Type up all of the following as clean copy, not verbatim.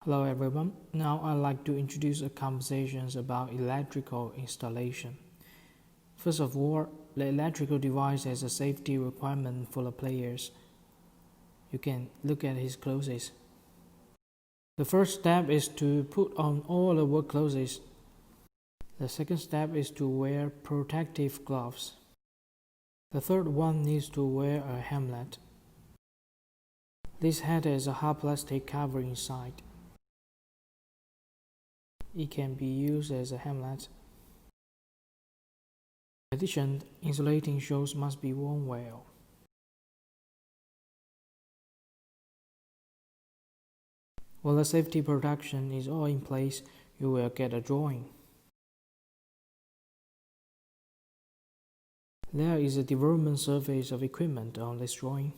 Hello everyone, now I'd like to introduce a conversation about electrical installation. First of all, the electrical device has a safety requirement for the players. You can look at his clothes. The first step is to put on all the work clothes. The second step is to wear protective gloves. The third one needs to wear a helmet. This hat has a hard plastic cover inside. It can be used as a helmet. In addition, insulating shoes must be worn well. When the safety protection is all in place, you will get a drawing. There is a development surface of equipment on this drawing.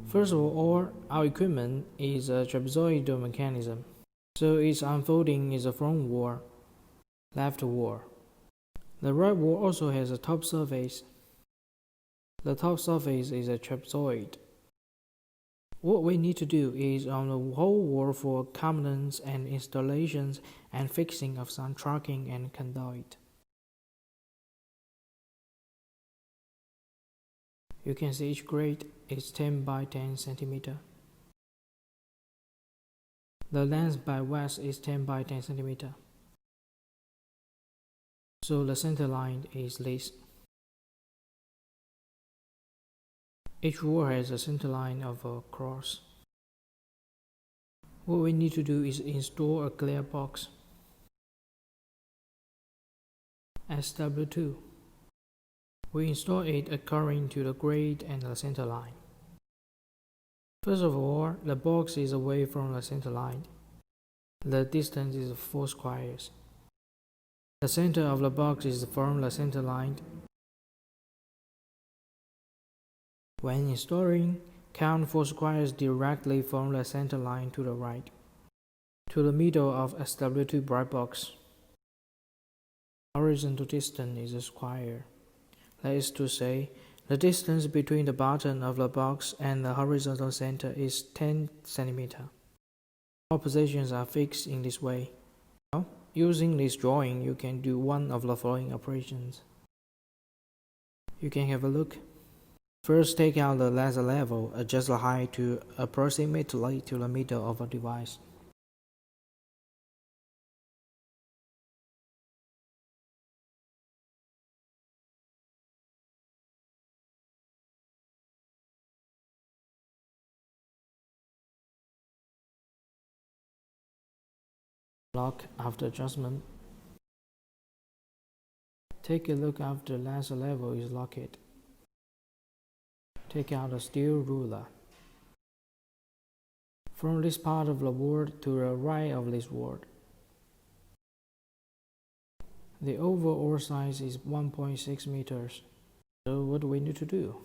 First of all, our equipment is a trapezoidal mechanism, so its unfolding is the front wall, left wall. The right wall also has a top surface. The top surface is a trapezoid. What we need to do is on the whole wall for components and installations and fixing of some tracking and conduit. You can see each grade is 10 by 10 cm. The length by width is 10 by 10 cm. So the center line is this. Each wall has a center line of a cross. What we need to do is install a clear box. SW2. We install it according to the grade and the center line. First of all, the box is away from the center line. The distance is 4 squares. The center of the box is from the center line. When installing, count 4 squares directly from the center line to the right, to the middle of SW2 bright box. Horizontal distance is a square. That is to say, the distance between the bottom of the box and the horizontal center is 10 cm. All positions are fixed in this way. Now, using this drawing, you can do one of the following operations. You can have a look. First, take out the laser level, adjust the height to approximately to the middle of the device. Lock after adjustment. Take a look after the laser level is locked. Take out a steel ruler. From this part of the word to the right of this word. The overall size is 1.6 meters. So what do we need to do?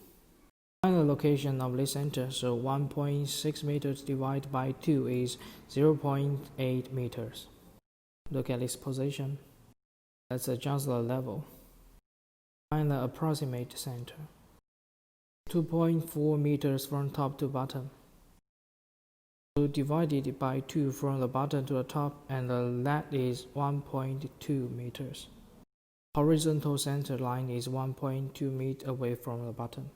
Find the location of this center, so 1.6 meters divided by 2 is 0.8 meters. Look at this position. Let's adjust the level. Find the approximate center. 2.4 meters from top to bottom. So divide it by 2 from the bottom to the top, and that is 1.2 meters. Horizontal center line is 1.2 meters away from the bottom.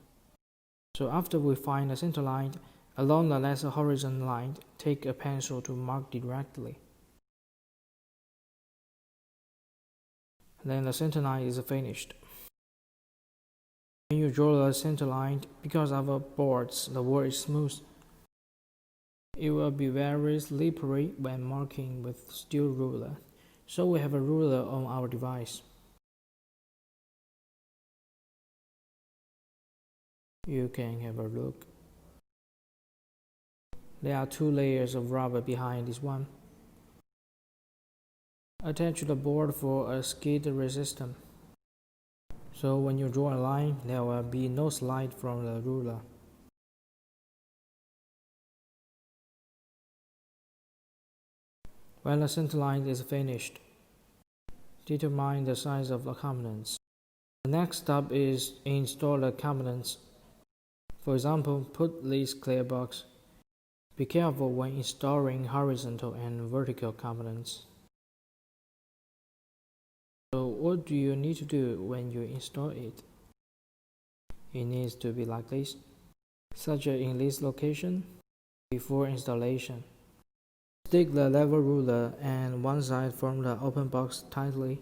So after we find the center line, along the laser horizontal line, take a pencil to mark directly. Then the center line is finished. When you draw the center line, because of our boards, the wall is smooth. It will be very slippery when marking with steel ruler. So we have a ruler on our device. You can have a look. There are 2 layers of rubber behind this one. Attach the board for a skid resistance. So when you draw a line, there will be no slide from the ruler. When the center line is finished, determine the size of the components. The next step is install the components. For example, put this clear box Be careful when installing horizontal and vertical components. So what do you need to do when you install it? It needs to be like this, such as in this location. Before installation, stick the level ruler and one side from the open box tightly.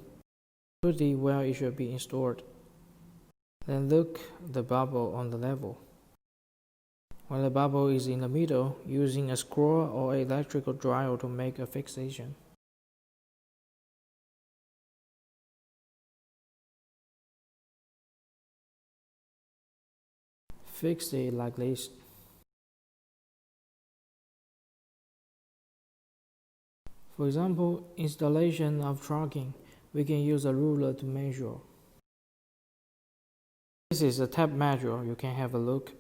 Put it where it should be installed. Then look the bubble on the level. When the bubble is in the middle, using a screw or electrical drill to make a fixation. Fix it like this. For example, installation of tracking, we can use a ruler to measure. This is a tape measure, you can have a look.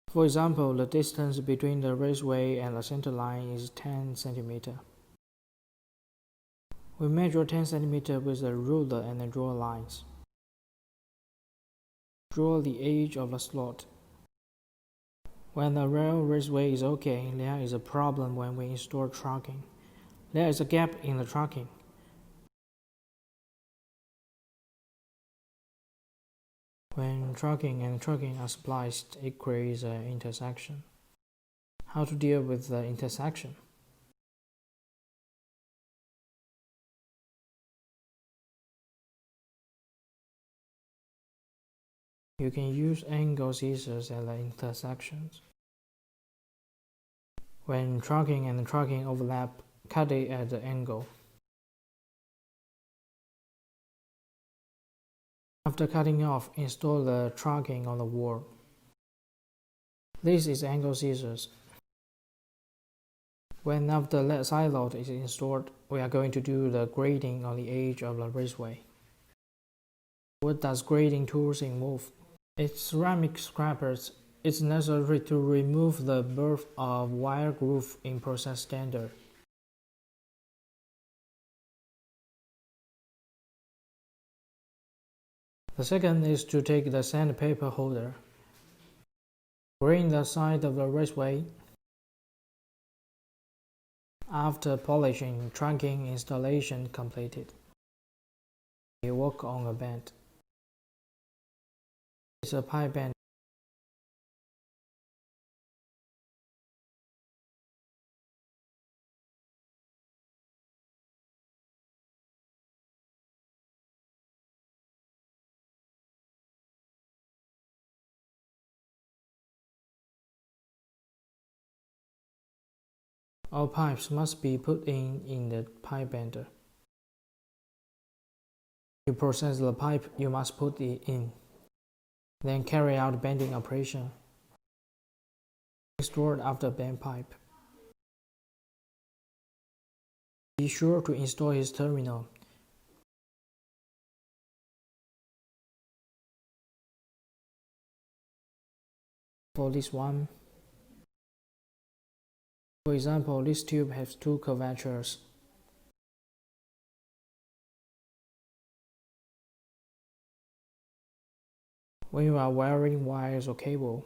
For example, the distance between the raceway and the center line is 10 cm. We measure 10 cm with a ruler and then draw lines. Draw the edge of the slot. When the rail raceway is okay, there is a problem when we install tracking. There is a gap in the tracking. When tracking and tracking are spliced, it creates an intersection. How to deal with the intersection? You can use angle scissors at the intersections. When tracking and tracking overlap, cut it at the angle. After cutting off, install the tracking on the wall. This is angle scissors. When the side load is installed, we are going to do the grading on the edge of the raceway. What does grading tools involve? It's ceramic scrapers. It's necessary to remove the birth of wire groove in process standard. The second is to take the sandpaper holder, green the side of the raceway. After polishing, tracking installation completed. You work on a band. It's a pipe band. All pipes must be put in the pipe bender. You process the pipe, you must put it in. Then carry out bending operation. Install after bend pipe. Be sure to install his terminal. For this one, for example, this tube has two curvatures. When you are wiring wires or cable,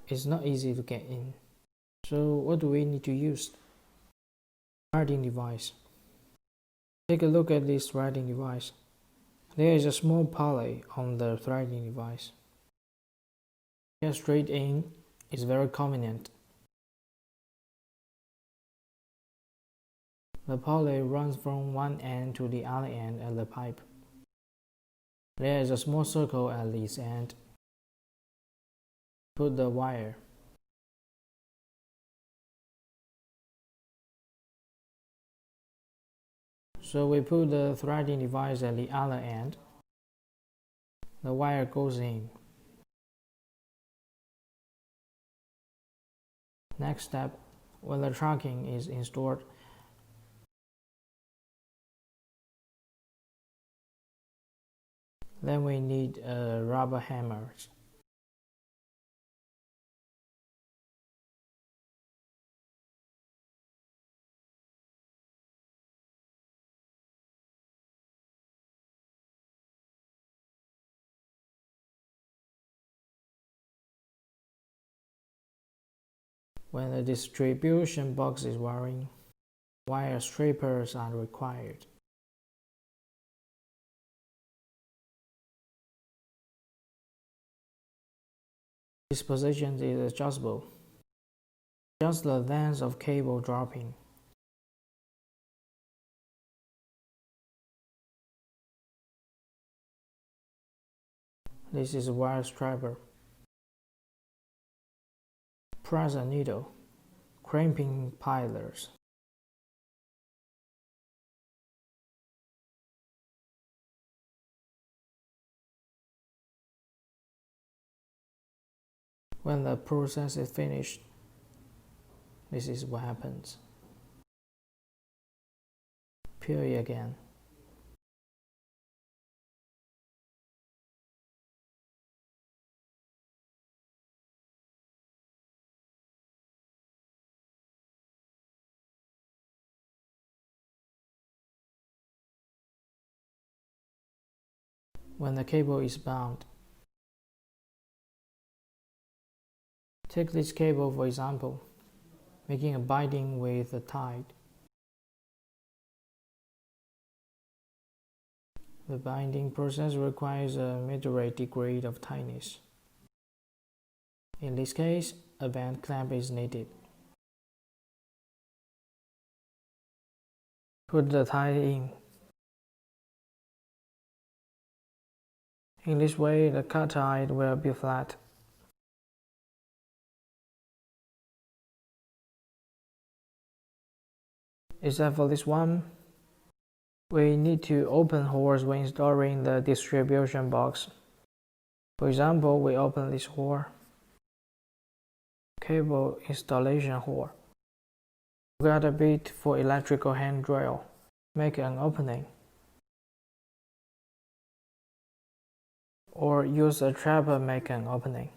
it's not easy to get in. So what do we need to use? Threading device. Take a look at this threading device. There is a small pulley on the threading device. Get straight in is very convenient. The pulley runs from one end to the other end of the pipe. There is a small circle at this end. Put the wire. So we put the threading device at the other end. The wire goes in. Next step, when the tracking is installed, then we need rubber hammers. When the distribution box is wiring, wire strippers are required. This position is adjustable. Adjust the length of cable dropping. This is a wire stripper. Press a needle, crimping pilers. When the process is finished, this is what happens. Peel it again. When the cable is bound, take this cable for example, making a binding with a tie. The binding process requires a moderate degree of tightness. In this case, a band clamp is needed. Put the tie in. In this way, the cut tie will be flat. Except for this one, we need to open holes when installing the distribution box. For example, we open this hole, cable installation hole. Get a bit for electrical hand drill. Make an opening. Or use a trapper make an opening.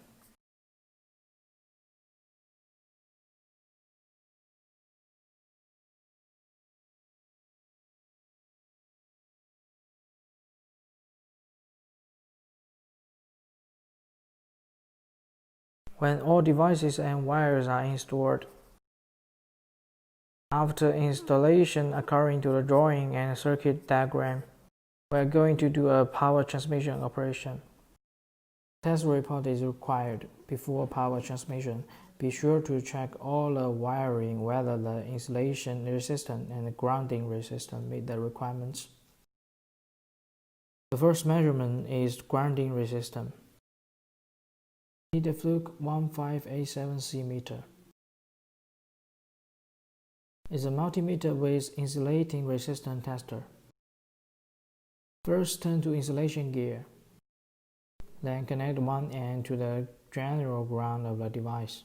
When all devices and wires are installed, after installation according to the drawing and circuit diagram, we are going to do a power transmission operation. Test report is required before power transmission. Be sure to check all the wiring whether the insulation resistance and the grounding resistance meet the requirements. The first measurement is grounding resistance. Need a Fluke 1587C meter. It's a multimeter with insulating resistance tester. First turn to insulation gear. Then connect one end to the general ground of the device.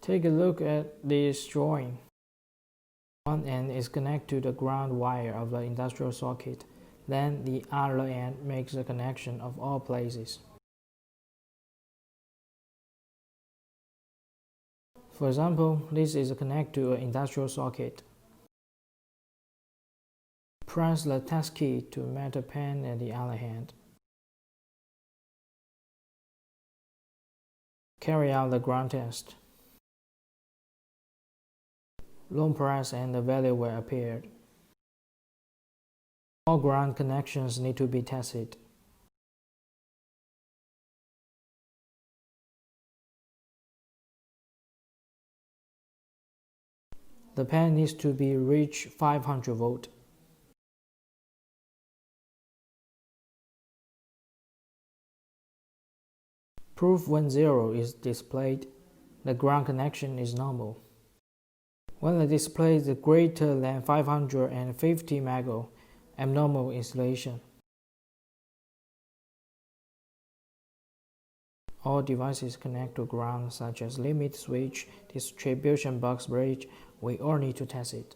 Take a look at this drawing. One end is connected to the ground wire of the industrial socket. Then the other end makes a connection of all places. For example, this is connected to an industrial socket. Press the test key to meet the pen at the other hand. Carry out the ground test. Long press and the value will appear. All ground connections need to be tested. The pen needs to be reach 500 volt. Proof when 0 is displayed, the ground connection is normal. When the display is greater than 550 MA, abnormal insulation. All devices connect to ground such as limit switch, distribution box bridge, we all need to test it.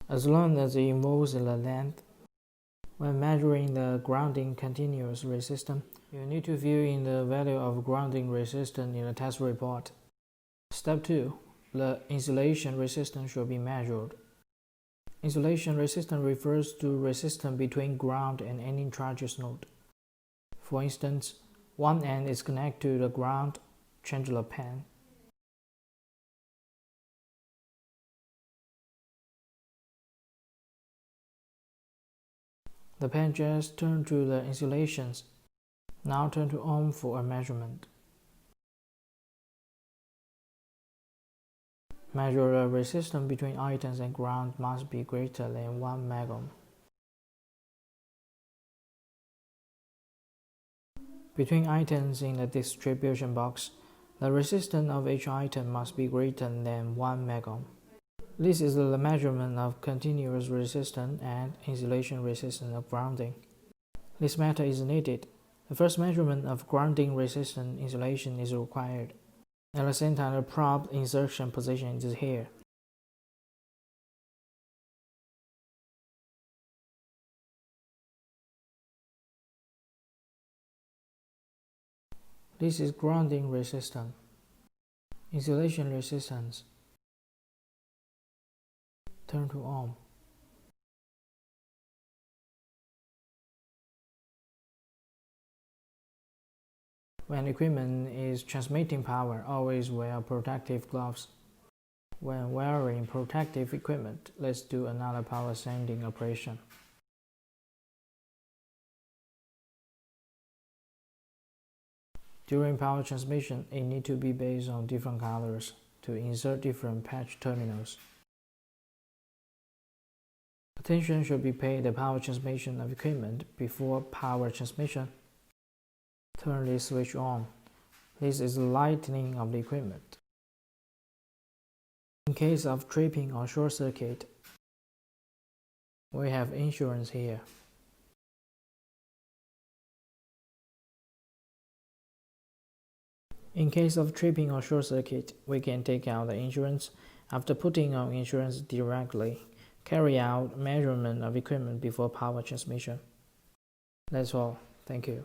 As long as it involves the length, when measuring the grounding continuous resistance, you need to fill in the value of grounding resistance in the test report. Step 2. The insulation resistance should be measured. Insulation resistance refers to resistance between ground and any charges node. For instance, one end is connected to the ground chandler pan. The pen just turned to the insulations. Now turn to ohm for a measurement. Measure the resistance between items and ground must be greater than 1 megohm. Between items in the distribution box, the resistance of each item must be greater than 1 megohm. This is the measurement of continuous resistance and insulation resistance of grounding. This method is needed. The first measurement of grounding resistance insulation is required. At the same time, the probe insertion position is here. This is grounding resistance. Insulation resistance. Turn to ohm. When equipment is transmitting power, always wear protective gloves. When wearing protective equipment, let's do another power sending operation. During power transmission, it needs to be based on different colors to insert different patch terminals. Attention should be paid to the power transmission of equipment before power transmission. Turn this switch on. This is the lightening of the equipment. In case of tripping or short circuit, we have insurance here. In case of tripping or short circuit, we can take out the insurance. After putting on insurance directly, carry out measurement of equipment before power transmission. That's all. Thank you.